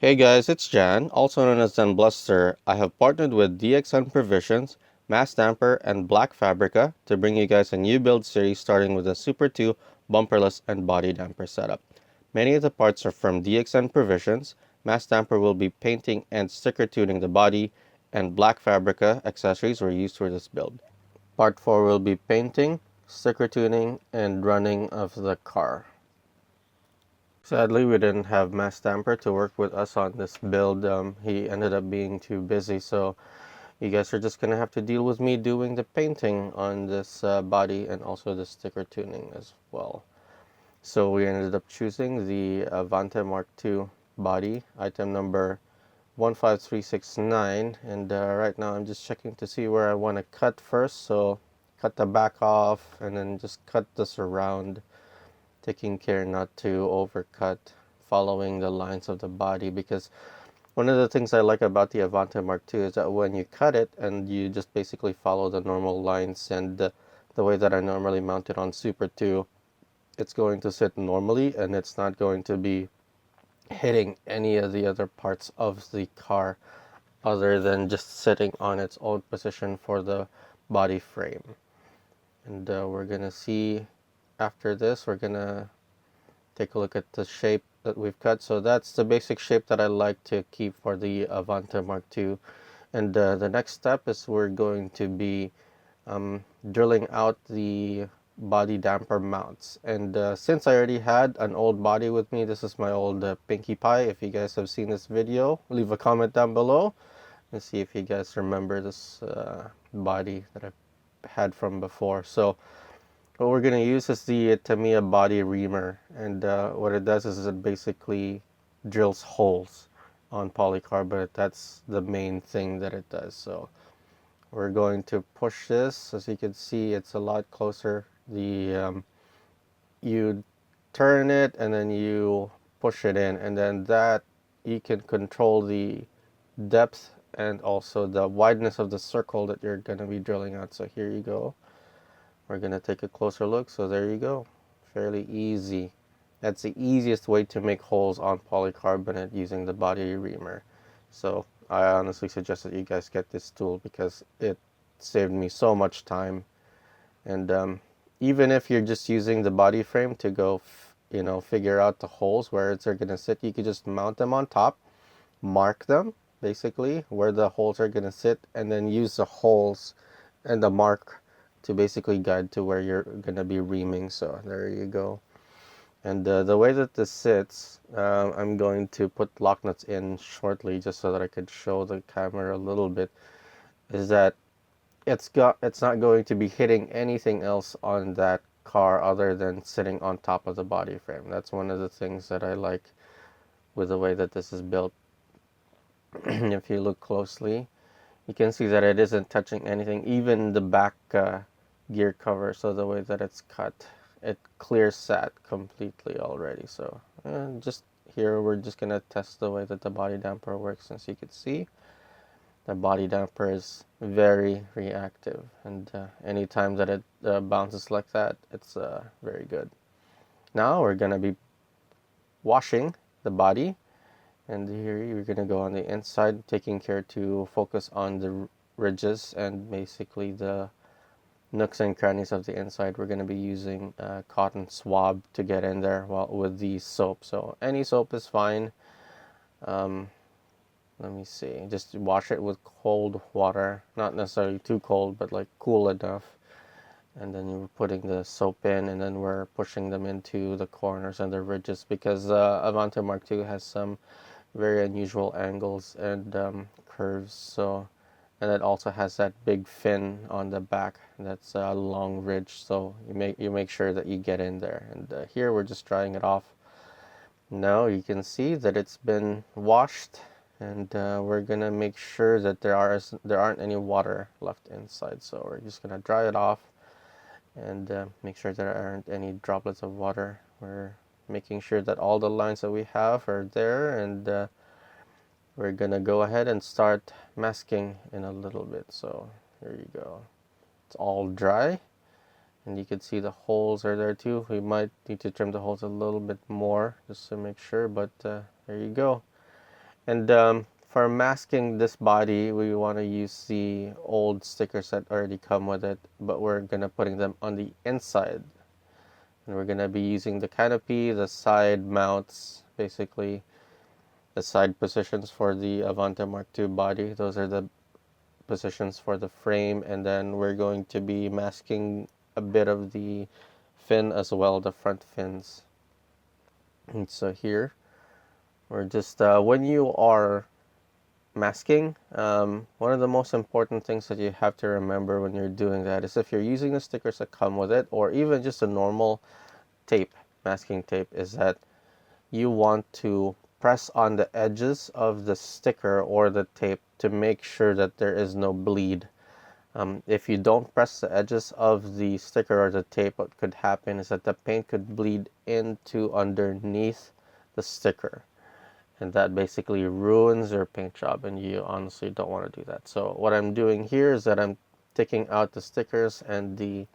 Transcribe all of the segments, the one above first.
Hey guys, it's Jan, also known as Zen Bluster. I have partnered with DXN Provisions, Mass Damper, and Black Fabrica to bring you guys a new build series starting with a Super 2 bumperless and body damper setup. Many of the parts are from DXN Provisions. Mass Damper will be painting and sticker tuning the body, and Black Fabrica accessories were used for this build. Part 4 will be painting, sticker tuning, and running of the car. Sadly, we didn't have Mass Stamper to work with us on this build. He ended up being too busy, so you guys are just gonna have to deal with me doing the painting on this body and also the sticker tuning as well. So we ended up choosing the Avante Mark II body, item number 15369, and right now I'm just checking to see where I want to cut first. So cut the back off and then just cut this around, taking care not to overcut following the lines of the body, because one of the things I like about the Avante Mark II is that when you cut it and you just basically follow the normal lines and the way that I normally mount it on Super 2, it's going to sit normally and it's not going to be hitting any of the other parts of the car other than just sitting on its own position for the body frame. And we're gonna see after this, we're gonna take a look at the shape that we've cut. So that's the basic shape that I like to keep for the Avante Mark II. And the next step is we're going to be drilling out the body damper mounts. And since I already had an old body with me, this is my old Pinkie Pie. If you guys have seen this video, leave a comment down below and see if you guys remember this body that I've had from before. So what we're going to use is the Tamiya body reamer, and what it does is it basically drills holes on polycarbonate. That's the main thing that it does. So we're going to push this. As you can see, it's a lot closer. You turn it and then you push it in, and then that you can control the depth and also the wideness of the circle that you're going to be drilling out. So here you go. We're going to take a closer look. So there you go. Fairly easy. That's the easiest way to make holes on polycarbonate using the body reamer. So I honestly suggest that you guys get this tool because it saved me so much time. And even if you're just using the body frame to go, figure out the holes where they're going to sit, you could just mount them on top, mark them basically where the holes are going to sit, and then use the holes and the mark to basically guide to where you're going to be reaming. So there you go. And the way that this sits, I'm going to put lock nuts in shortly just so that I could show the camera a little bit, is that it's not going to be hitting anything else on that car other than sitting on top of the body frame. That's one of the things that I like with the way that this is built. If you look closely, you can see that it isn't touching anything, even the back gear cover. So the way that it's cut, it clears sat completely already. So just here we're just gonna test the way that the body damper works. As you can see, the body damper is very reactive, and anytime that it bounces like that, it's very good. Now we're gonna be washing the body. And here you're going to go on the inside, taking care to focus on the ridges and basically the nooks and crannies of the inside. We're going to be using a cotton swab to get in there with the soap. So any soap is fine. Let me see. Just wash it with cold water. Not necessarily too cold, but like cool enough. And then you're putting the soap in, and then we're pushing them into the corners and the ridges, because Avante Mark II has some very unusual angles and curves. So, and it also has that big fin on the back that's a long ridge. So you make sure that you get in there. And here we're just drying it off. Now you can see that it's been washed, and we're gonna make sure that there aren't any water left inside. So we're just gonna dry it off and make sure there aren't any droplets of water. We're making sure that all the lines that we have are there, and we're gonna go ahead and start masking in a little bit. So here you go. It's all dry, and you can see the holes are there too. We might need to trim the holes a little bit more just to make sure, but there you go. And for masking this body, we want to use the old stickers that already come with it, but we're gonna putting them on the inside. And we're gonna be using the canopy, the side mounts, basically the side positions for the Avante Mark II body. Those are the positions for the frame, and then we're going to be masking a bit of the fin as well, the front fins. And so here, we're just, when you are masking, one of the most important things that you have to remember when you're doing that is if you're using the stickers that come with it, or even just a normal tape, masking tape, is that you want to press on the edges of the sticker or the tape to make sure that there is no bleed. If you don't press the edges of the sticker or the tape, what could happen is that the paint could bleed into underneath the sticker, and that basically ruins your paint job, and you honestly don't want to do that. So what I'm doing here is that I'm taking out the stickers and the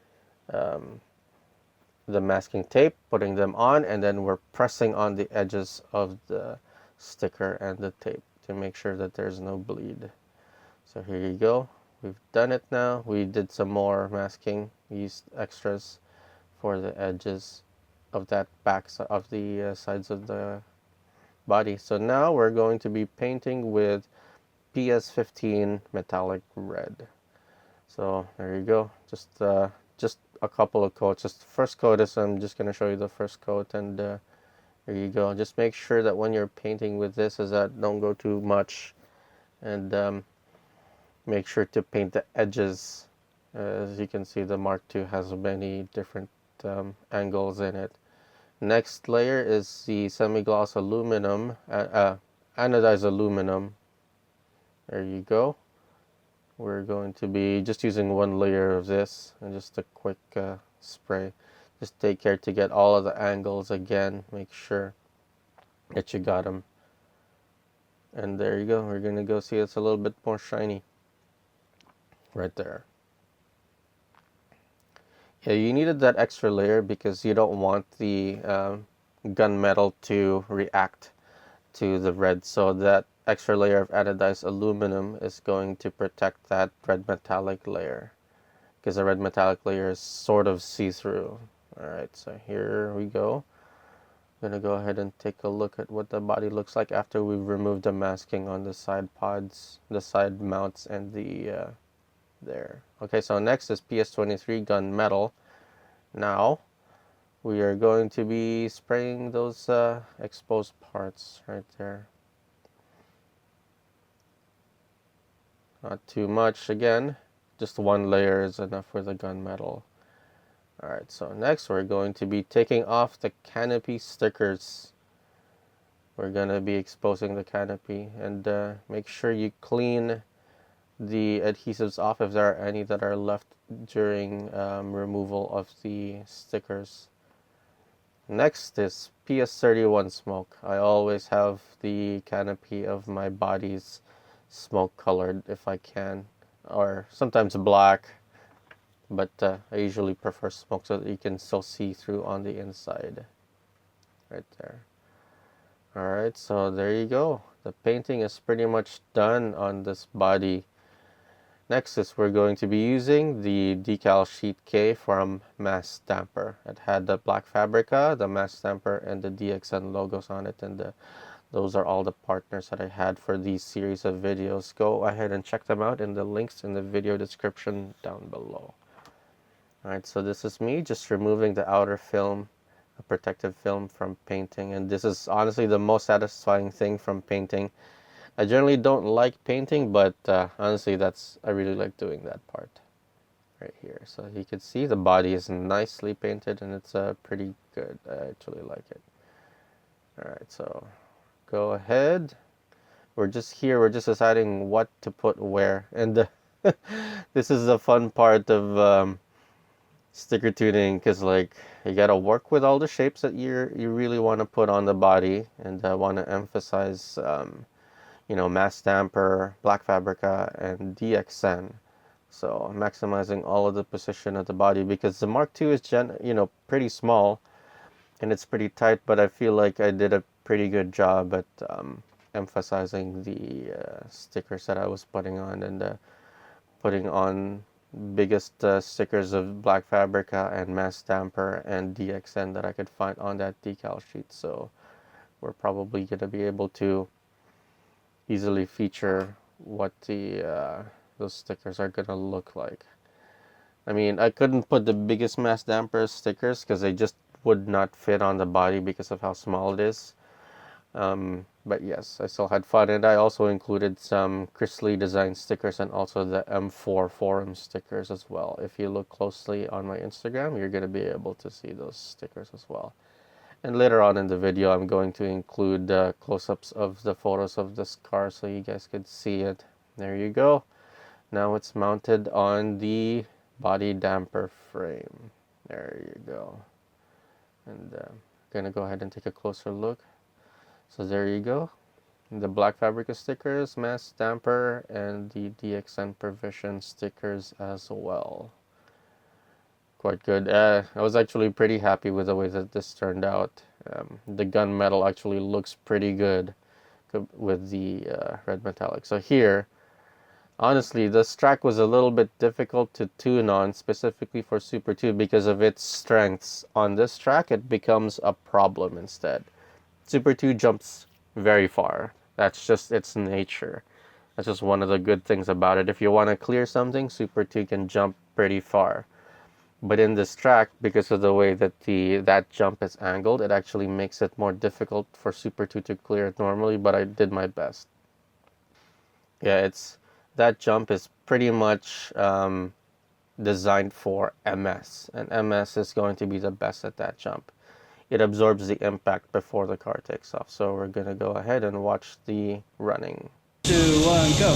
masking tape, putting them on, and then we're pressing on the edges of the sticker and the tape to make sure that there's no bleed. So here you go. We've done it now. We did some more masking, used extras for the edges of that back of the sides of the body. So now we're going to be painting with PS15 metallic red. So there you go. Just a couple of coats. Just the first coat is, I'm just going to show you the first coat, and there you go. Just make sure that when you're painting with this is that don't go too much, and make sure to paint the edges. As you can see, the Mark II has many different angles in it. Next layer is the semi-gloss aluminum, anodized aluminum. There you go. We're going to be just using one layer of this and just a quick spray. Just take care to get all of the angles again. Make sure that you got them. And there you go. We're going to go see it's a little bit more shiny. Right there. Yeah, you needed that extra layer because you don't want the gunmetal to react to the red. So that extra layer of anodized aluminum is going to protect that red metallic layer, because the red metallic layer is sort of see-through. Alright, so here we go. I'm going to go ahead and take a look at what the body looks like after we've removed the masking on the side pods, the side mounts, and the there. Okay, so next is PS23 gunmetal. Now we are going to be spraying those exposed parts right there. Not too much again, just one layer is enough for the gunmetal. Alright, so next we're going to be taking off the canopy stickers. We're going to be exposing the canopy, and make sure you clean the adhesives off if there are any that are left during removal of the stickers. Next is PS31 smoke. I always have the canopy of my bodies smoke colored if I can, or sometimes black, but I usually prefer smoke so that you can still see through on the inside. Right there. Alright, so there you go. The painting is pretty much done on this body. Next is we're going to be using the decal sheet K from Mass Damper. It had the Black Fabrica, the Mass Damper, and the DXN logos on it, and those are all the partners that I had for these series of videos. Go ahead and check them out in the links in the video description down below. Alright, so this is me just removing the outer film, a protective film, from painting, and this is honestly the most satisfying thing from painting. I generally don't like painting, but honestly, I really like doing that part right here. So you can see the body is nicely painted, and it's pretty good. I actually like it. Alright, so go ahead. We're just deciding what to put where, and this is the fun part of sticker tuning, because like you gotta work with all the shapes that you really want to put on the body, and I want to emphasize you know, Mass Damper, Black Fabrica, and DXN. So maximizing all of the position of the body, because the Mark II is pretty small and it's pretty tight, but I feel like I did a pretty good job at emphasizing the stickers that I was putting on, and putting on biggest stickers of Black Fabrica and Mass Damper and DXN that I could find on that decal sheet. So we're probably going to be able to easily feature what those stickers are going to look like. I mean, I couldn't put the biggest Mass Damper stickers because they just would not fit on the body because of how small it is. But yes, I still had fun, and I also included some Chrisley design stickers and also the M4 forum stickers as well. If you look closely on my Instagram, you're going to be able to see those stickers as well. And later on in the video, I'm going to include close-ups of the photos of this car so you guys could see it. There you go. Now it's mounted on the body damper frame. There you go. And I'm going to go ahead and take a closer look. So there you go, the Black Fabrica stickers, Mass Damper, and the DXN Provisions stickers as well. Quite good. I was actually pretty happy with the way that this turned out. The gunmetal actually looks pretty good with the red metallic. So here, honestly, this track was a little bit difficult to tune on, specifically for Super 2, because of its strengths. On this track, it becomes a problem instead. Super 2 jumps very far. That's just its nature. That's just one of the good things about it. If you want to clear something, Super 2 can jump pretty far. But in this track, because of the way that that jump is angled, it actually makes it more difficult for Super 2 to clear it normally, but I did my best. Yeah, that jump is pretty much designed for MS, and MS is going to be the best at that jump. It absorbs the impact before the car takes off. So we're going to go ahead and watch the running. 2, 1, go.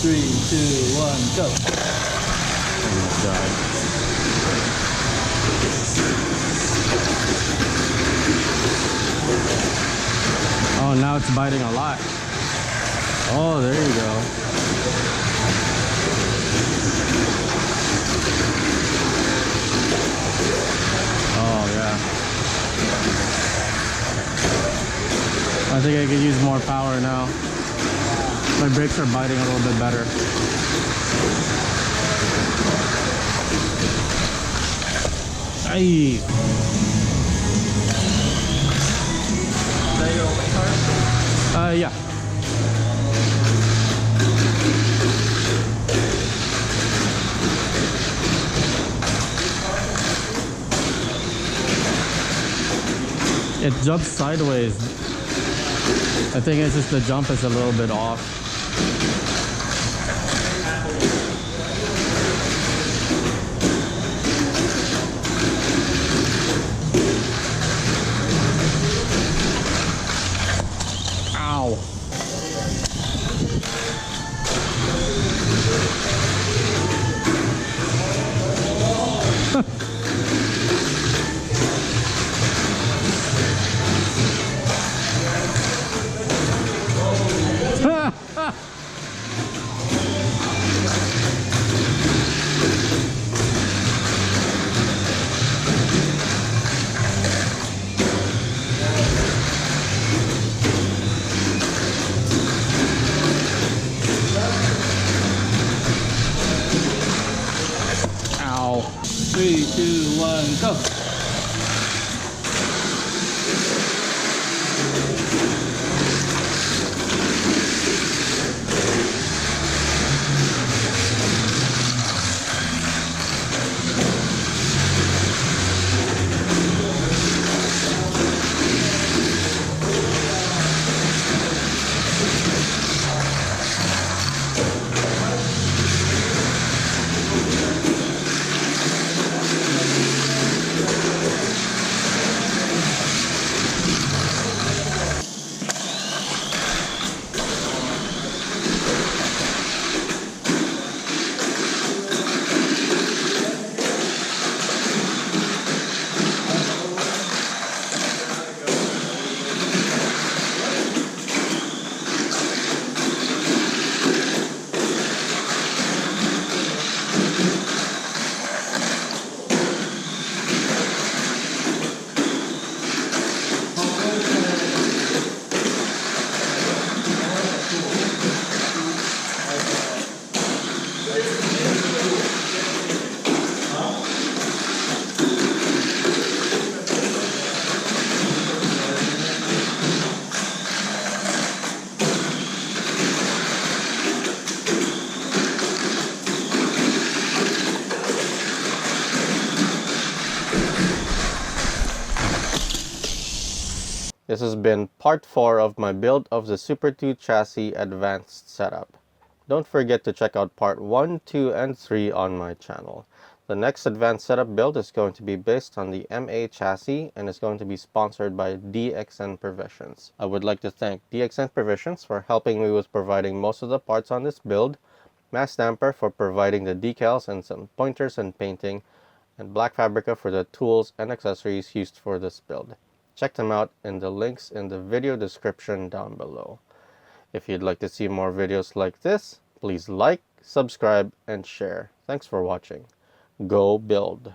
Three, two, one, go. Oh my God. Oh, now it's biting a lot. Oh, there you go. Oh, yeah. I think I could use more power now. My brakes are biting a little bit better. Aye. Is that your only car? Yeah. It jumps sideways. I think it's just the jump is a little bit off. Ow. Ow. 3, 2, 1, go. This has been part 4 of my build of the Super 2 chassis advanced setup. Don't forget to check out part 1, 2, and 3 on my channel. The next advanced setup build is going to be based on the MA chassis and is going to be sponsored by DXN Provisions. I would like to thank DXN Provisions for helping me with providing most of the parts on this build, Massdamper for providing the decals and some pointers and painting, and Black Fabrica for the tools and accessories used for this build. Check them out in the links in the video description down below. If you'd like to see more videos like this, please like, subscribe, and share. Thanks for watching. Go build.